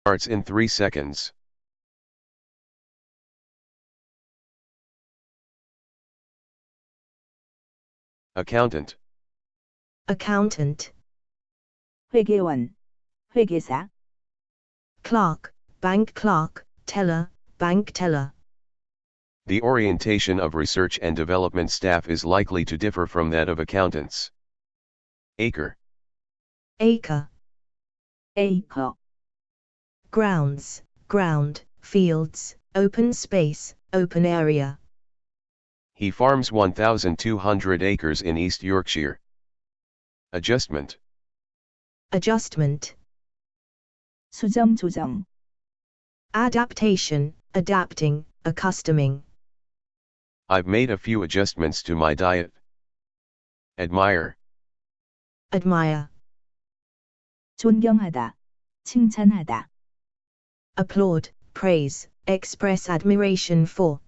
Starts in 3 seconds. Accountant. accountant, 회계원, 회계사. clerk, bank clerk, teller, bank teller. The orientation of research and development staff is likely to differ from that of accountants. Acre. Acre, 에이커, grounds, ground, fields, open space, open area. He farms 1,200 acres in East Yorkshire. Adjustment. Adjustment, 수정 조정. adaptation, adapting, accustoming. I've made a few adjustments to my diet. Admire. Admire, 존경하다, 칭찬하다. applaud, praise, express admiration for.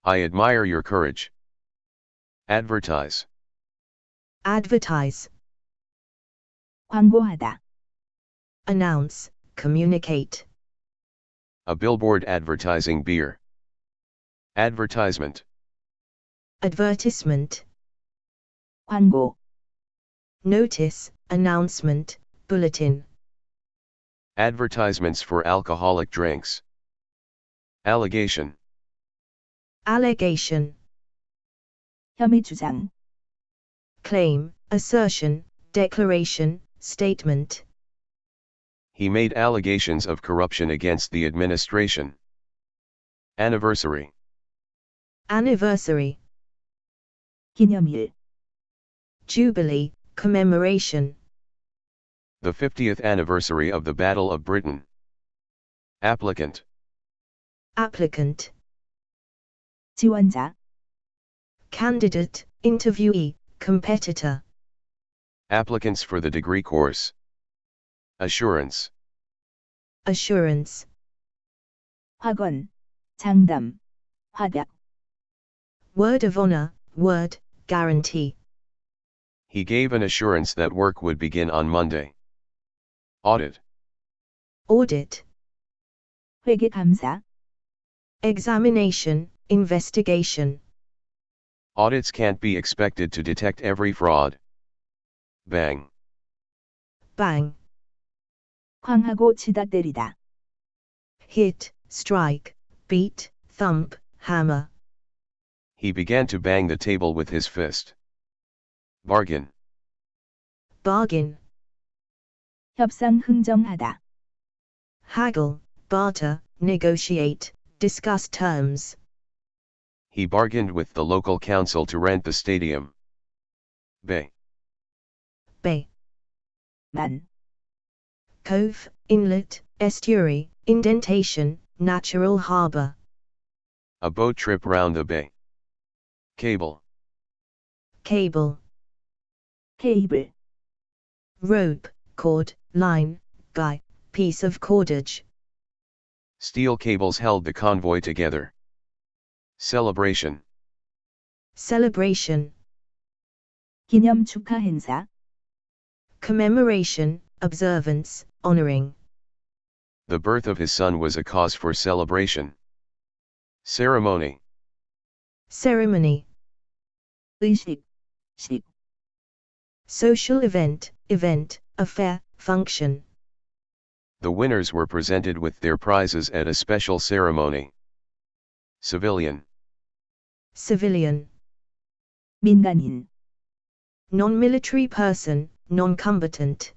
I admire your courage. Advertise. Advertise, 광고하다. announce, communicate. A billboard advertising beer. Advertisement. Advertisement, 광고. notice, announcement, bulletin. Advertisements for alcoholic drinks. Allegation. Allegation, 혐의 주장. claim, assertion, declaration, statement. He made allegations of corruption against the administration. Anniversary. Anniversary, 기념일. jubilee, commemoration. The 50th anniversary of the Battle of Britain. Applicant. Applicant, 지원자. candidate, interviewee, competitor. Applicants for the degree course. Assurance. Assurance, 확언. 장담. 확약. word of honor, word, guarantee. He gave an assurance that work would begin on Monday. Audit. Audit, 회계 감사. examination, investigation. Audits can't be expected to detect every fraud. Bang. Bang, 쾅하고 치다 때리다. hit, strike, beat, thump, hammer. He began to bang the table with his fist. Bargain. Bargain, 협상 흥정하다. haggle, barter, negotiate, discuss terms. He bargained with the local council to rent the stadium. Bay. Bay, 만. cove, inlet, estuary, indentation, natural harbor. A boat trip round the bay. Cable. Cable, 케이블. rope, cord, line, guy, piece of cordage. Steel cables held the convoy together. Celebration. Celebration, 기념 축하 행사. commemoration, observance, honoring. The birth of his son was a cause for celebration. Ceremony. Ceremony, 의식. 식. social event, event, affair, function. The winners were presented with their prizes at a special ceremony. Civilian. Civilian, 민간인. non-military person, non-combatant.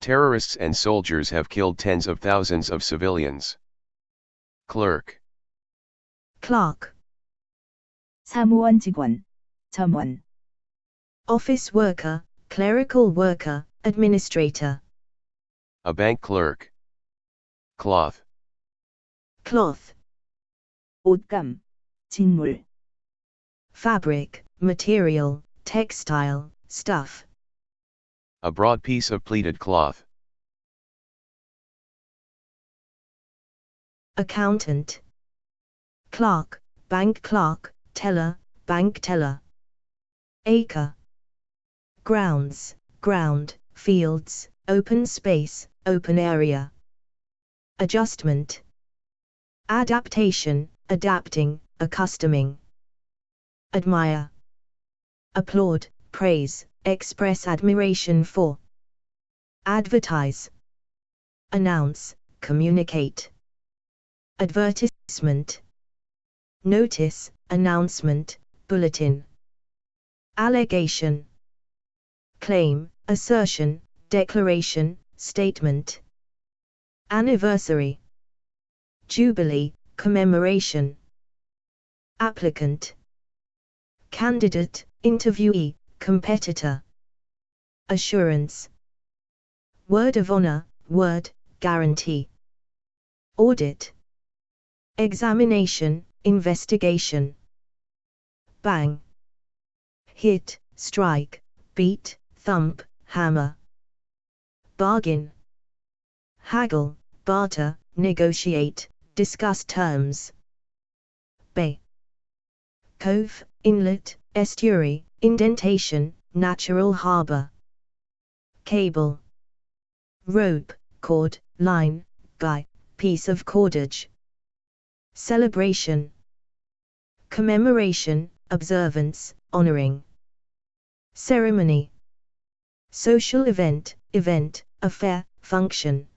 Terrorists and soldiers have killed tens of thousands of civilians. Clerk. Clerk, 사무원 직원. 점원. office worker, clerical worker, administrator. A bank clerk. Cloth. Cloth, 옷감. 직물. fabric, material, textile, stuff. A broad piece of pleated cloth. Accountant, clerk, bank clerk, teller, bank teller. Acre, grounds, ground, fields, open space, open area. adjustment, adaptation, adapting, accustoming, admire, applaud, praise, express admiration for, advertise, announce, communicate, advertisement, notice, announcement, bulletin, allegation, claim, assertion, declaration, statement, anniversary, jubilee, commemoration, applicant, candidate, interviewee, competitor, assurance, word of honor, word, guarantee, audit, examination, investigation, bang, hit, strike, beat, thump, hammer, bargain, haggle, barter, negotiate, discuss terms, bay, cove, inlet, estuary, indentation, natural harbor, cable, rope, cord, line, guy, piece of cordage, celebration, commemoration, observance, honoring, ceremony, social event, event, affair, function,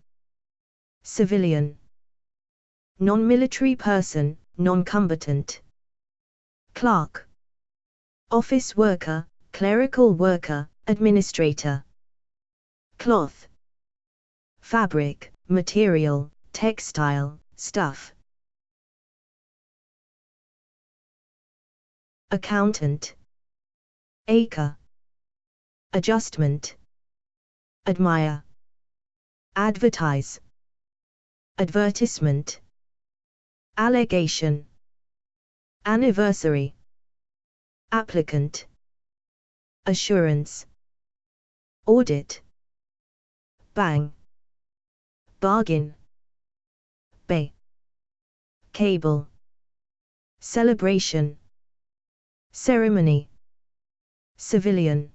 civilian, non-military person, non-combatant, clerk, office worker, clerical worker, administrator, cloth, fabric, material, textile, stuff, accountant, acre, adjustment, admire, advertise, advertisement, allegation, anniversary, applicant, assurance, audit, bang, bargain, bay, cable, celebration, ceremony, civilian,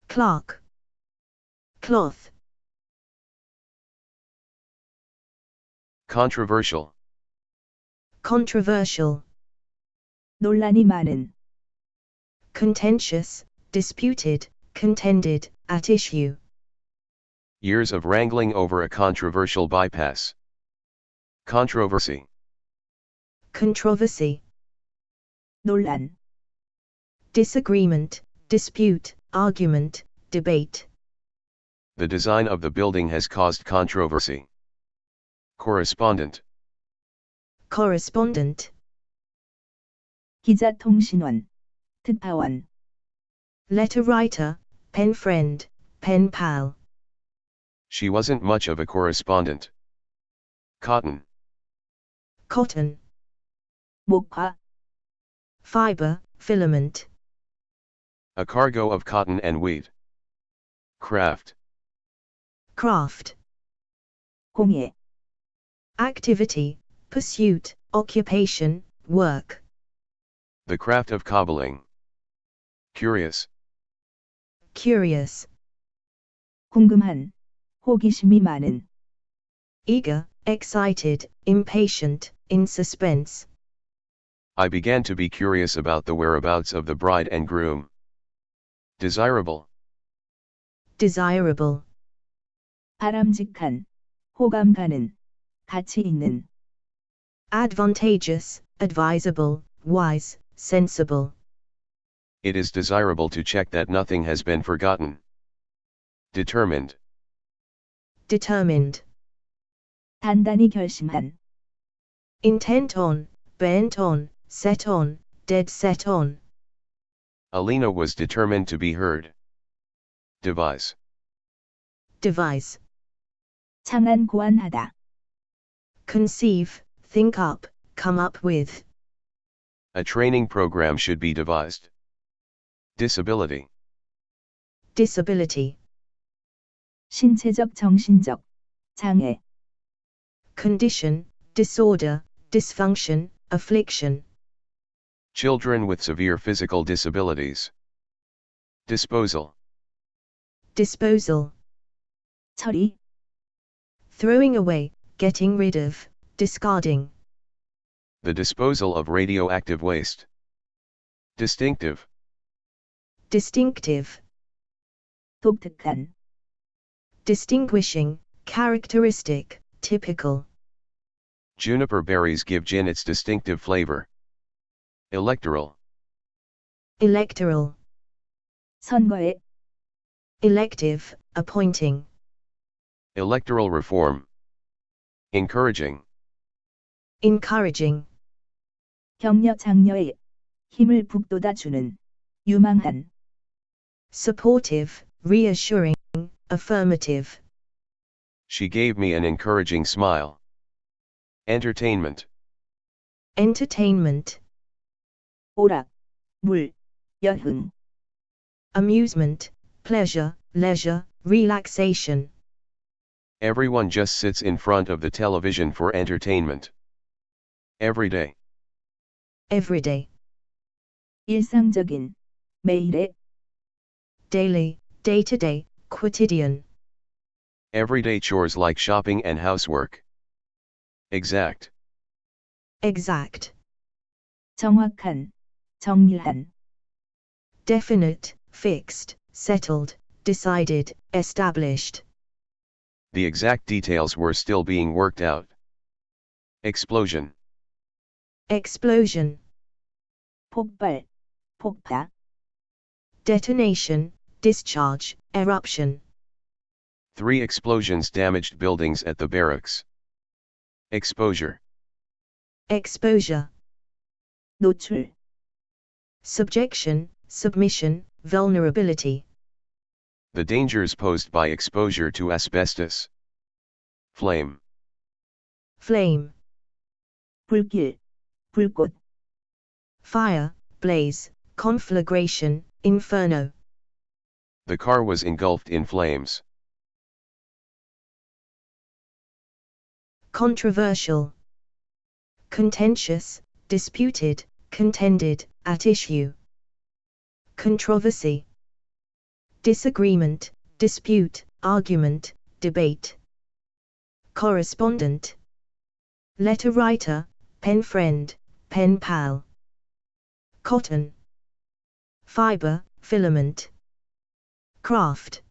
clerk, cloth, controversial, controversial, 논란이 많은, contentious, disputed, contended, at issue, years of wrangling over a controversial bypass, controversy, controversy, 논란, disagreement, dispute, argument, debate, the design of the building has caused controversy, correspondent, correspondent, 기자통신원, 특파원, letter writer, pen friend, pen pal, she wasn't much of a correspondent, cotton, cotton, 목화, fiber, filament, a cargo of cotton and wheat, craft, craft, 공예, activity, pursuit, occupation, work, the craft of cobbling, curious, curious, 궁금한, 호기심이 많은, eager, excited, impatient, in suspense, I began to be curious about the whereabouts of the bride and groom, desirable, desirable, 바람직한, 호감 가는, 가치 있는, advantageous, advisable, wise, sensible, it is desirable to check that nothing has been forgotten, determined, determined, 단단히 결심한, intent on, bent on, set on, dead set on, Alina was determined to be heard, devise, devise, 창안 고안하다, conceive, think up, come up with, a training program should be devised, disability, disability, 신체적 정신적, 장애, condition, disorder, dysfunction, affliction, children with severe physical disabilities, disposal, disposal, 처리, throwing away, getting rid of, discarding. The disposal of radioactive waste. Distinctive. Distinctive. 독특한, Distinguishing, characteristic, typical. Juniper berries give gin its distinctive flavor. Electoral. Electoral. 선거에, Elective, appointing. Electoral reform. Encouraging. Encouraging. 격려 장려에 힘을 북돋아 주는, 유망한, Supportive, reassuring, affirmative. She gave me an encouraging smile. Entertainment. Entertainment. 오락, 물, 여흥, Amusement, pleasure, leisure, relaxation. Everyone just sits in front of the television for entertainment. Everyday. Everyday. 일상적인, 매일의, Daily, day-to-day, quotidian. Everyday chores like shopping and housework. Exact. Exact. 정확한, 정밀한, Definite, fixed, settled, decided, established. The exact details were still being worked out. Explosion. Explosion. 폭발, 폭파, Detonation, discharge, eruption. 3 explosions damaged buildings at the barracks. Exposure. Exposure. 노출, Subjection, submission, vulnerability. The dangers posed by exposure to asbestos. Flame. Flame. 불길, 불꽃, Fire, blaze, conflagration, inferno. The car was engulfed in flames. Controversial. Contentious, disputed, contended, at issue. Controversy. Disagreement, dispute, argument, debate. Correspondent. Letter writer, pen friend, pen pal. Cotton. Fiber, filament. Craft.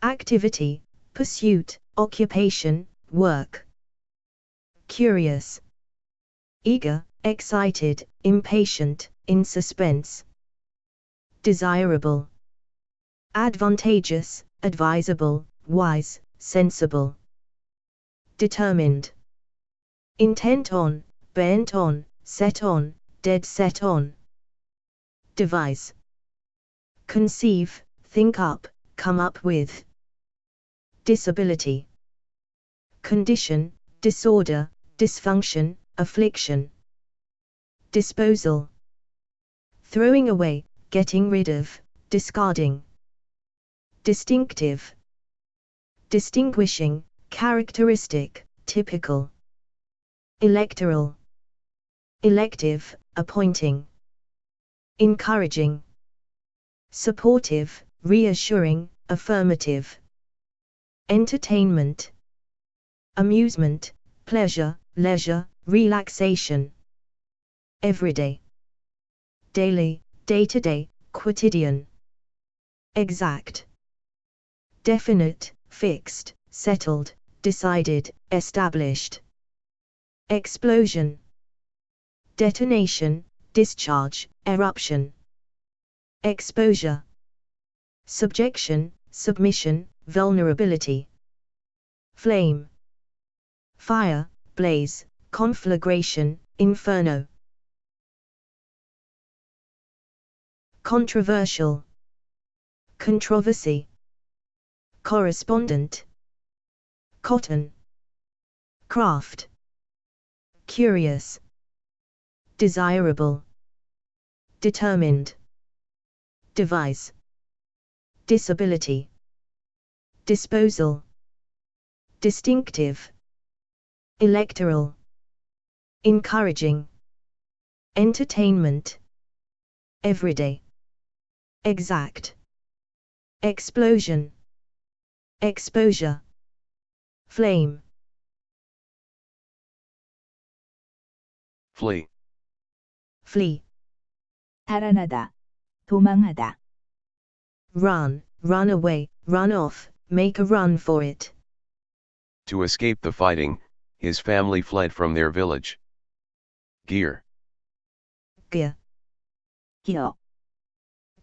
Activity, pursuit, occupation, work. Curious. Eager, excited, impatient, in suspense. Desirable. Advantageous, advisable, wise, sensible. Determined. Intent on, bent on, set on, dead set on. Devise. Conceive, think up, come up with. Disability. Condition, disorder, dysfunction, affliction. Disposal. Throwing away, getting rid of, discarding. Distinctive. Distinguishing, characteristic, typical. Electoral. Elective, appointing. Encouraging. Supportive, reassuring, affirmative. Entertainment. Amusement, pleasure, leisure, relaxation. Everyday. Daily, day-to-day, quotidian. Exact. Definite, fixed, settled, decided, established. Explosion. Detonation, discharge, eruption. Exposure. Subjection, submission, vulnerability. Flame. Fire, blaze, conflagration, inferno. Controversial. Controversy. Correspondent. Cotton. Craft. Curious. Desirable. Determined. Devise. Disability. Disposal. Distinctive. Electoral. Encouraging. Entertainment. Everyday. Exact. Explosion. Exposure. Flame. flee, flee, 달아나다, 도망하다. run, run away, run off, make a run for it. to escape the fighting, his family fled from their village. Gear, Gear, 기어,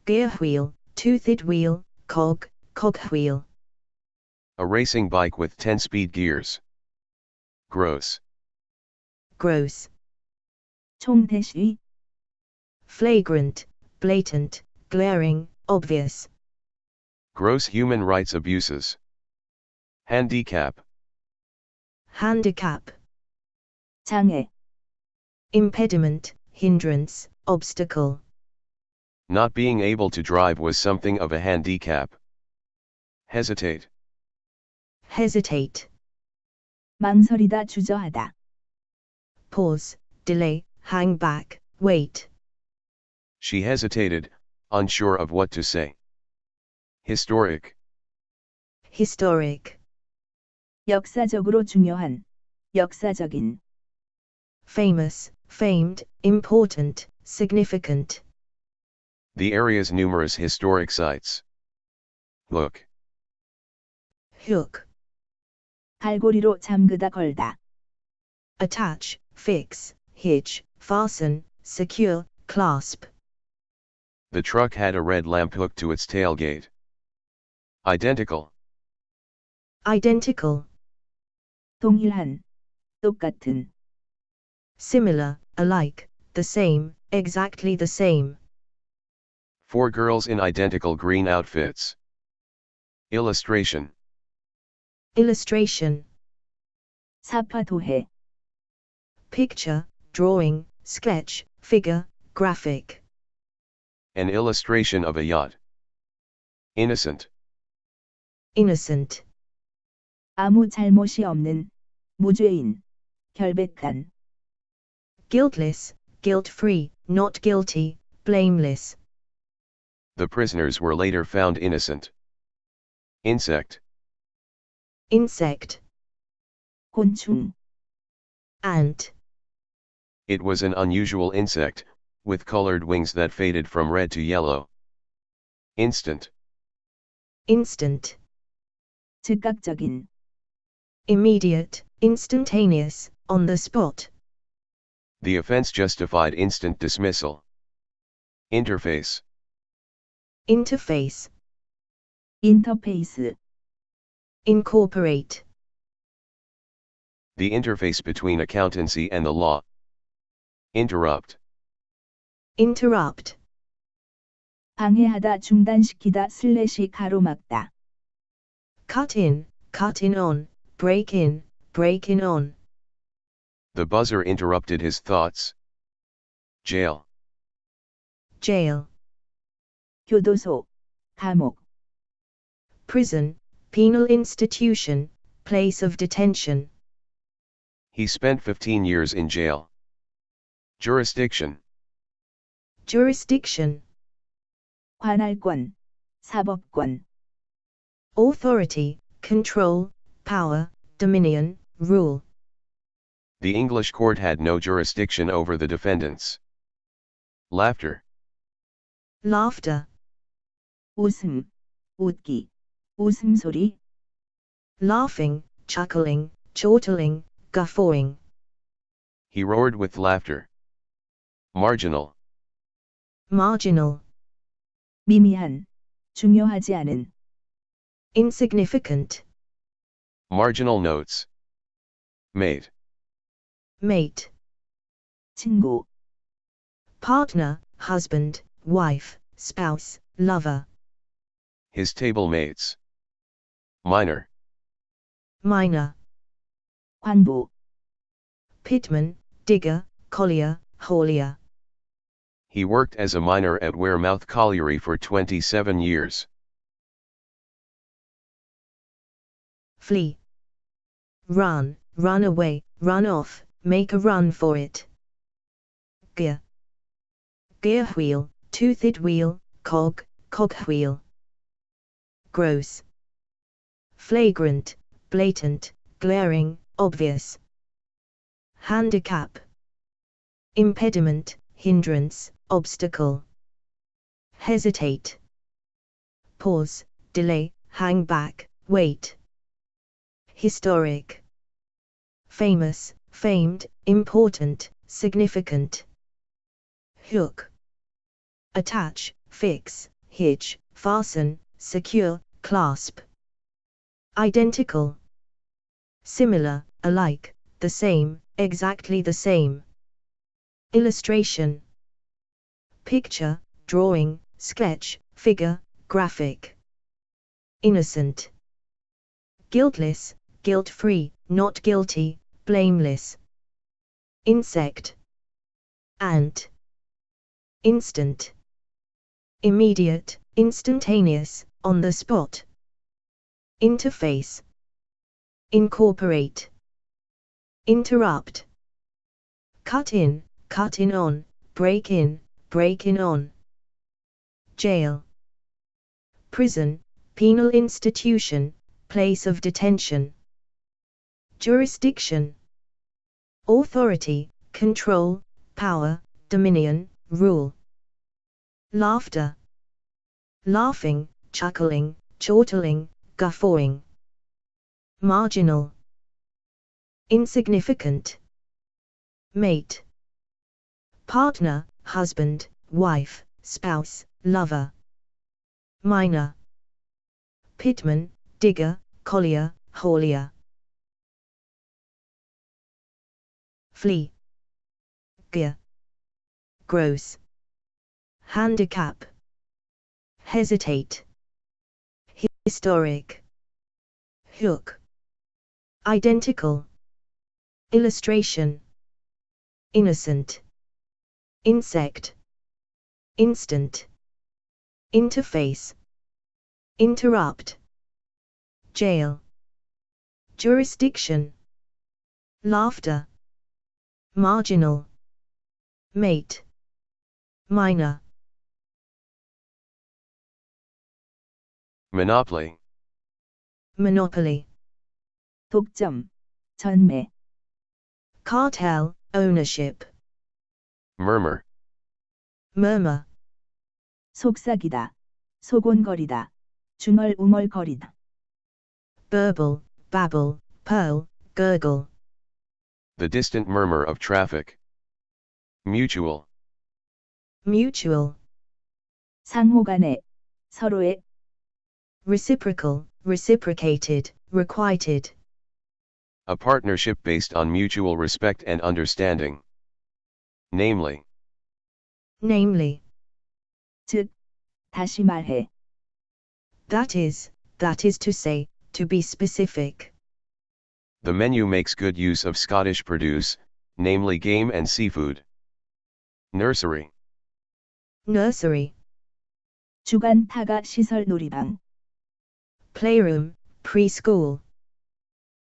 gear wheel, toothed wheel, cog, cogwheel. a racing bike with 10-speed gears. Gross, Gross, 총대시, flagrant, blatant, glaring, obvious. gross human rights abuses. Handicap, Handicap, 장애, impediment, hindrance, obstacle. not being able to drive was something of a handicap. Hesitate, Hesitate, 망설이다, 주저하다. pause, delay, hang back, wait. she hesitated, unsure of what to say. Historic, Historic, 역사적으로 중요한, 역사적인. famous, famed, important, significant. the area's numerous historic sites. Hook, Hook, 갈고리로 잠그다, 걸다. attach, fix, hitch, fasten, secure, clasp. the truck had a red lamp hooked to its tailgate. Identical, Identical, 동일한, 똑같은. similar, alike, the same, exactly the same. 4 girls in identical green outfits. Illustration, Illustration, 사파도해, picture, drawing, sketch, figure, graphic. an illustration of a yacht. Innocent, Innocent, 아무 잘못이 없는, 무죄인, 결백한. guiltless, guilt-free, not guilty, blameless. the prisoners were later found innocent. Insect, Insect, 곤충, ant. it was an unusual insect, with colored wings that faded from red to yellow. Instant, Instant, 즉각적인. immediate, instantaneous, on the spot. the offense justified instant dismissal. Interface, Interface, 인터페이스, incorporate. the interface between accountancy and the law. Interrupt, Interrupt, 방해하다, 중단시키다, 슬래시 가로막다. cut in on, break in on. the buzzer interrupted his thoughts. Jail, Jail, 교도소, 감옥. prison, penal institution, place of detention. he spent 15 years in jail. Jurisdiction, Jurisdiction, 관할권, 사법권. authority, control, power, dominion, rule. the English court had no jurisdiction over the defendants. Laughter, Laughter, 웃음, 웃기, 웃음소리. laughing, chuckling, chortling, guffawing. he roared with laughter. Marginal, Marginal, 미미한, 중요하지 않은. insignificant. marginal notes. Mate, Mate, 친구, partner, husband, wife, spouse, lover. his table mates. Minor, Miner, 관부, pitman, digger, collier, haulier. he worked as a miner at Wearmouth Colliery for 27 years. Flee, run, run away, run off, make a run for it. Gear, gear wheel, toothed wheel, cog, cogwheel. Gross, flagrant, blatant, glaring, obvious. Handicap, impediment, hindrance, obstacle. Hesitate. Pause, delay, hang back, wait. Historic. Famous, famed, important, significant. Hook. Attach, fix, hitch, fasten, secure, clasp. Identical. Similar, alike, the same, exactly the same. Illustration. Picture, drawing, sketch, figure, graphic. Innocent. Guiltless, guilt-free, not guilty, blameless. Insect. Ant. Instant. Immediate, instantaneous, on the spot. Interface. Incorporate. Interrupt. Cut in on, break in on. Jail. Prison, penal institution, place of detention. Jurisdiction. Authority, control, power, dominion, rule. Laughter. Laughing, chuckling, chortling, guffawing. Marginal. Insignificant. Mate. Partner, husband, wife, spouse, lover. Minor. Pitman, digger, collier, haulier. Flea. Gear. Gross. Handicap. Hesitate. Historic. Hook. Identical. Illustration. Innocent. Insect. Instant. Interface. Interrupt. Jail. Jurisdiction. Laughter. Marginal. Mate. Minor. Monopoly. Monopoly. 독점, 전매, Cartel, ownership. Murmur. Murmur. 속삭이다, 소곤거리다, 중얼웅얼거리다. Burble, babble, purl, gurgle. The distant murmur of traffic. Mutual. Mutual. 상호간에, 서로의, Reciprocal, reciprocated, requited. A partnership based on mutual respect and understanding. Namely. Namely. 즉, 다시 말해, That is to say, to be specific. The menu makes good use of Scottish produce, namely game and seafood. Nursery. Nursery. 주간 타가 시설 놀이방, Playroom, preschool.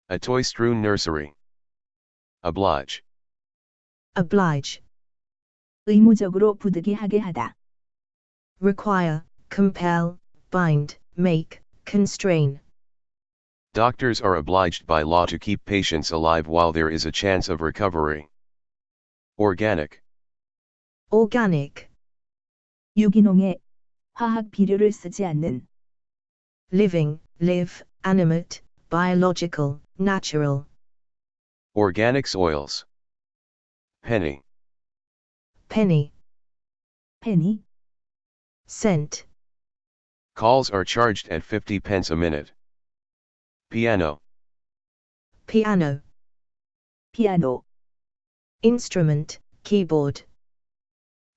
A toy-strewn nursery. Oblige. Oblige. 의무적으로 부득이하게 하다, Require, compel, bind, make, constrain. Doctors are obliged by law to keep patients alive while there is a chance of recovery. Organic. Organic. 유기농에, 화학 비료를 쓰지 않는, Living, live, animate, biological, natural. Organic soils. Penny. Penny. penny, Cent. Calls are charged at 50 pence a minute. Piano. Piano. 피아노, Instrument, keyboard.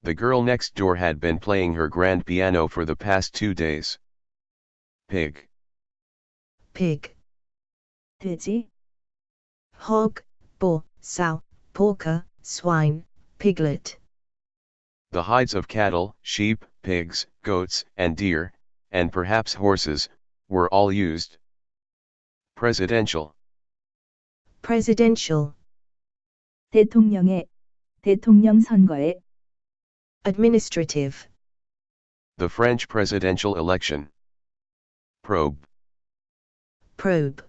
The girl next door had been playing her grand piano for the past 2 days. Pig. Pig. 돼지, Hog, boar, sow, porker, swine, piglet. The hides of cattle, sheep, pigs, goats, and deer, and perhaps horses, were all used. Presidential. Presidential. 대통령의, 대통령 선거에, Administrative. The French presidential election. Probe. Probe.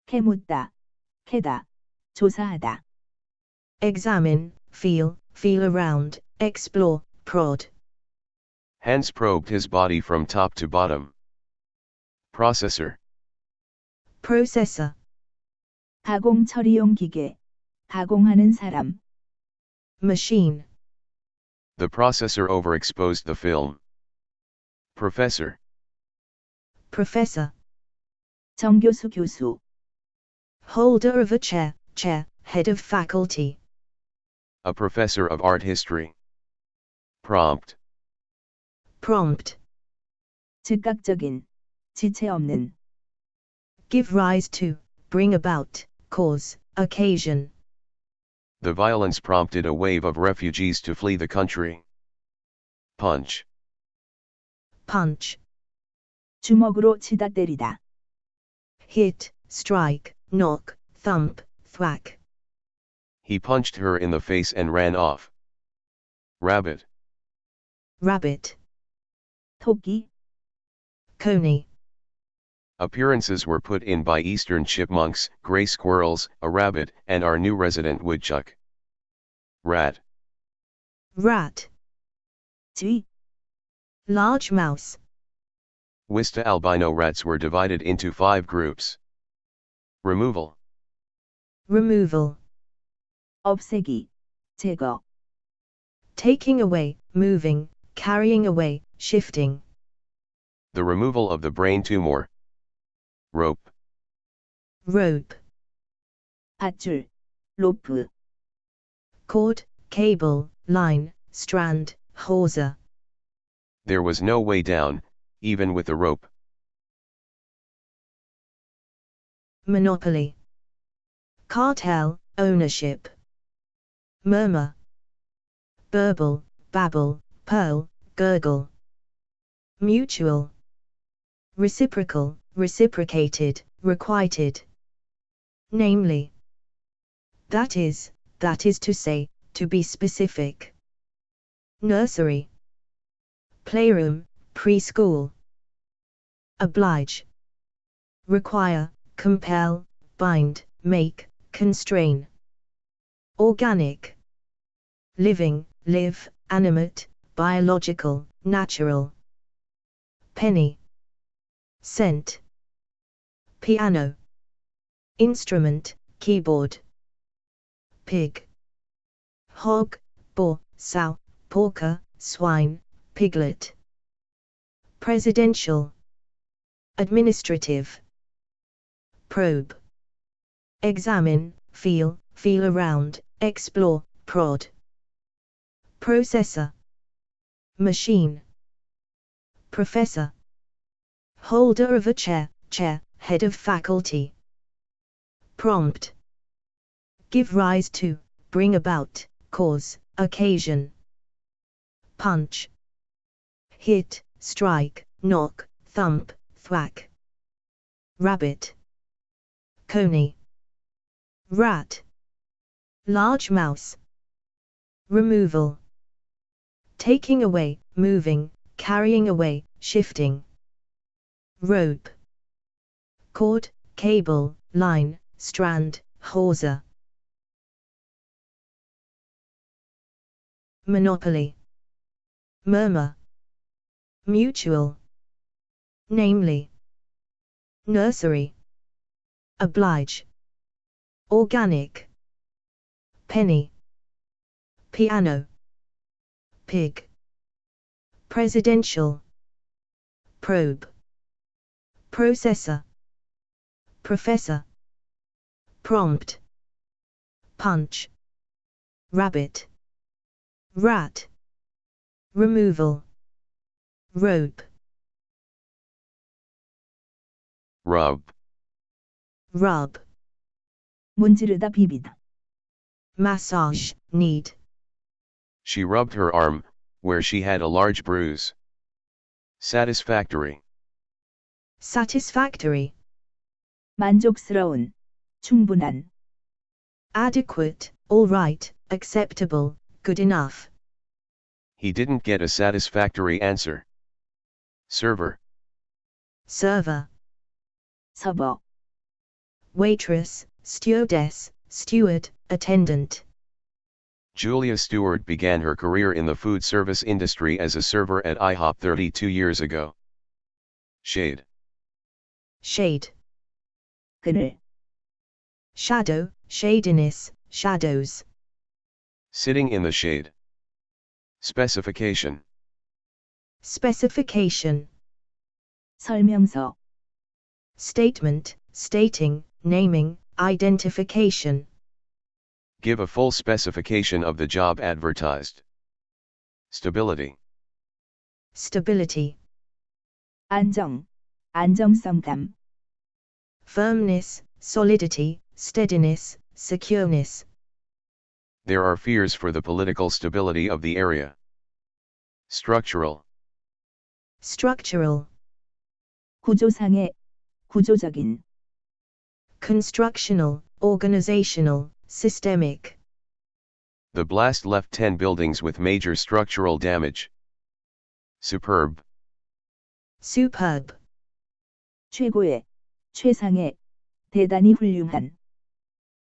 캐묻다, 캐다, 조사하다, Examine, feel, feel around, explore, prod. Hands probed his body from top to bottom. Processor. Processor. 가공 처리용 기계, 가공하는 사람. Machine. The processor overexposed the film. Professor. Professor. 정교수 교수. Holder of a chair, chair, head of faculty. A professor of art history. Prompt. Prompt. 즉각적인, 지체 없는. Give rise to, bring about, cause, occasion. The violence prompted a wave of refugees to flee the country. Punch. Punch. 주먹으로 치다 때리다. Hit, strike, knock, thump, thwack. He punched her in the face and ran off. Rabbit. Rabbit. 토끼. Coney. Appearances were put in by eastern chipmunks, gray squirrels, a rabbit, and our new resident woodchuck. Rat. Rat. 쥐. Large mouse. Wista albino rats were divided into 5 groups. Removal. Removal. 없애기, 제거. Taking away, moving, carrying away, shifting. The removal of the brain tumor. Rope. Rope. 밧줄, 로프. Cord, cable, line, strand, hawser. There was no way down, even with the rope. Monopoly. Cartel, ownership. Murmur. Burble, babble, pearl, gurgle. Mutual. Reciprocal, reciprocated, requited. Namely. That is to say, to be specific. Nursery. Playroom, preschool. Oblige. Require, compel, bind, make, constrain. Organic. Living, live, animate, biological, natural. Penny. Cent. Piano. Instrument, keyboard. Pig. Hog, boar, sow, porker, swine, piglet. Presidential. Administrative. Probe. Examine, feel, feel around, explore, prod. Processor. Machine. Professor. Holder of a chair, chair, head of faculty. Prompt. Give rise to, bring about, cause, occasion. Punch. Hit, strike, knock, thump, thwack. Rabbit. Coney. Rat. Large mouse. Removal. Taking away, moving, carrying away, shifting. Rope. Cord, cable, line, strand, hawser. Monopoly. Murmur. Mutual. Namely. Nursery. Oblige. Organic. Penny. Piano. Pig. Presidential. Probe. Processor. Professor. Prompt. Punch. Rabbit. Rat. Removal. Rope. Rub. Rub. 문지르다 비비다. Massage, knead. She rubbed her arm, where she had a large bruise. Satisfactory. Satisfactory. 만족스러운, 충분한. Adequate, all right, acceptable, good enough. He didn't get a satisfactory answer. Server. Server. 서버. Waitress, stewardess, steward, attendant. Julia Stewart began her career in the food service industry as a server at IHOP 32 years ago. Shade. shade, 그늘, shadow, shadiness, shadows, Sitting in the shade. Specification. specification, 설명서, statement, stating, naming, identification, Give a full specification of the job advertised. Stability. stability, 안정, 안정성감, firmness, solidity, steadiness, secureness, There are fears for the political stability of the area. Structural. structural, 구조상의, 구조적인, constructional, organizational, systemic, The blast left 10 buildings with major structural damage. Superb. superb, 최고의, 최상의, 대단히 훌륭한,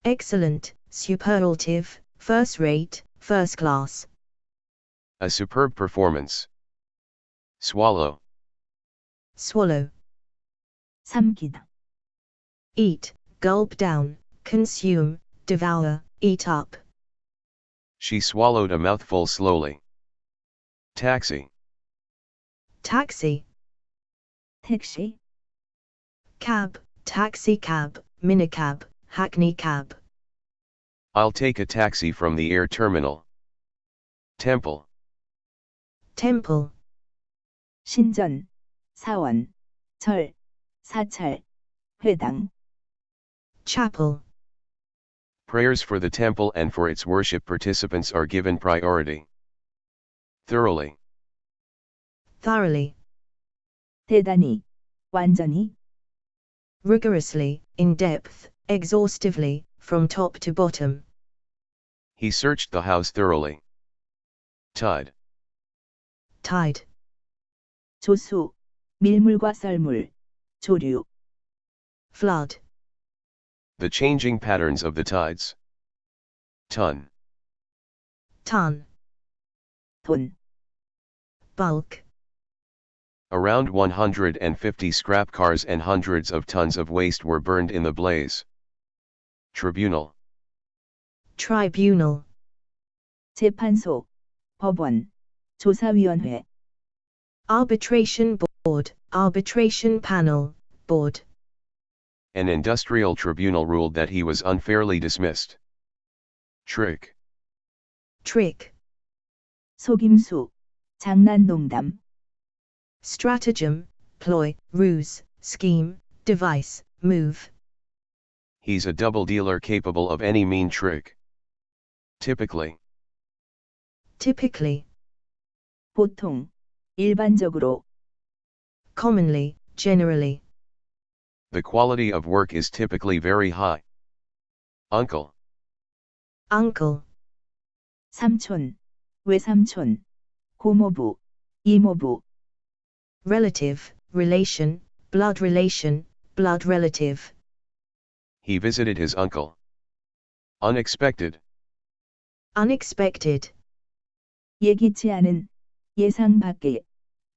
excellent, superlative, first rate, first class, A superb performance. Swallow. swallow, 삼키다, eat, gulp down, consume, devour, eat up, She swallowed a mouthful slowly. Taxi. taxi, 택시, cab, taxi cab, minicab, hackney cab, I'll take a taxi from the air terminal. Temple. temple, 신전, 사원, 절, 사찰, 회당, chapel, Prayers for the temple and for its worship participants are given priority. Thoroughly. thoroughly, 대단히, 완전히, rigorously, in depth, exhaustively, from top to bottom, He searched the house thoroughly. Tide. tide, 조수, 밀물과 썰물, 조류, flood, The changing patterns of the tides. Ton. ton, 돈, bulk, Around 150 scrap cars and hundreds of tons of waste were burned in the blaze. Tribunal. tribunal, 재판소, 법원, 조사위원회, arbitration board, arbitration panel, board, An industrial tribunal ruled that he was unfairly dismissed. Trick. trick, 속임수, 장난 농담, stratagem, ploy, ruse, scheme, device, move, He's a double dealer capable of any mean trick. Typically. typically, 보통, 일반적으로, commonly, generally, The quality of work is typically very high. Uncle. uncle, 삼촌, 외삼촌, 고모부, 이모부, relative, relation, blood relative, He visited his uncle. Unexpected. unexpected, 예기치 않은, 예상 밖의,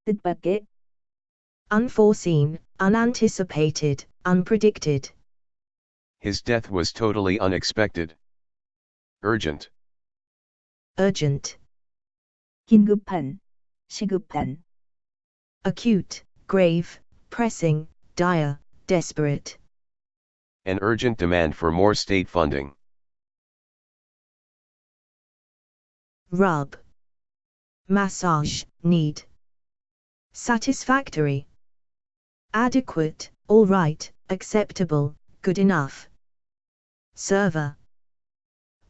뜻밖의, unforeseen, unanticipated, unpredicted, His death was totally unexpected. Urgent. urgent, 긴급한, 시급한, acute, grave, pressing, dire, desperate, An urgent demand for more state funding. rub, massage, need, satisfactory, adequate, all right, acceptable, good enough, server,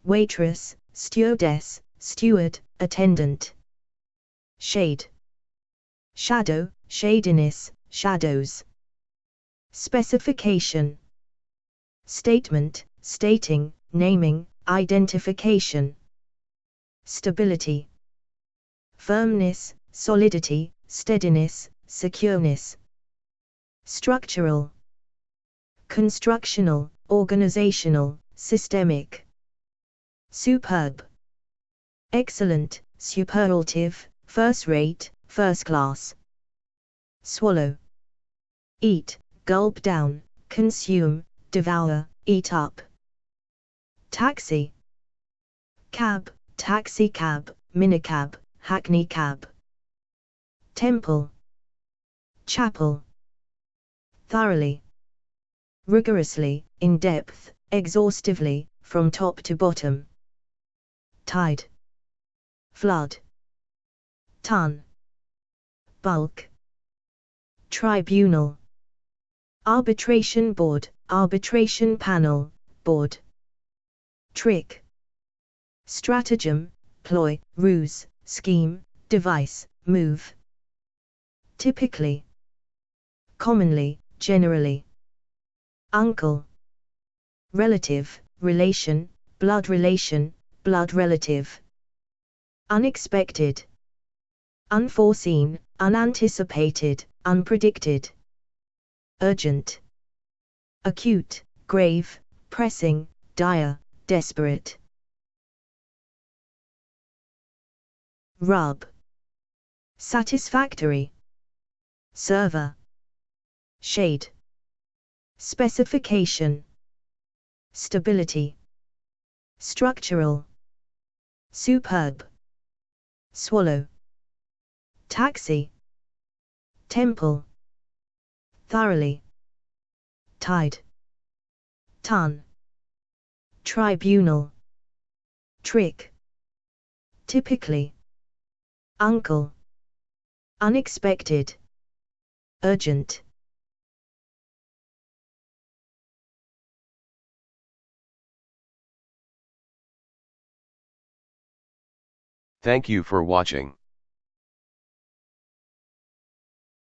waitress, stewardess, steward, attendant, shade, shadow, shadiness, shadows, specification, statement, stating, naming, identification, stability, firmness, solidity, steadiness, secureness, structural, constructional, organizational, systemic, superb, excellent, superlative, first rate, first class. Swallow. Eat, gulp down, consume, devour, eat up. Taxi. Cab, taxi cab, minicab, hackney cab. Temple. Chapel. Thoroughly. Rigorously, in depth, exhaustively, from top to bottom. Tide. Flood. Ton. Bulk. Tribunal. Arbitration board, arbitration panel, board. Trick. Stratagem, ploy, ruse, scheme, device, move. Typically. Commonly, generally. Uncle. Relative, relation, blood relative. Unexpected. Unforeseen, unanticipated, unpredicted. Urgent. Acute, grave, pressing, dire, desperate. Rub. Satisfactory. Server. Shade. Specification. Stability. Structural. Superb. Swallow. Taxi. Temple. Thoroughly. Tide. Ton. Tribunal. Trick. Typically. Uncle. Unexpected. Urgent. Thank you for watching.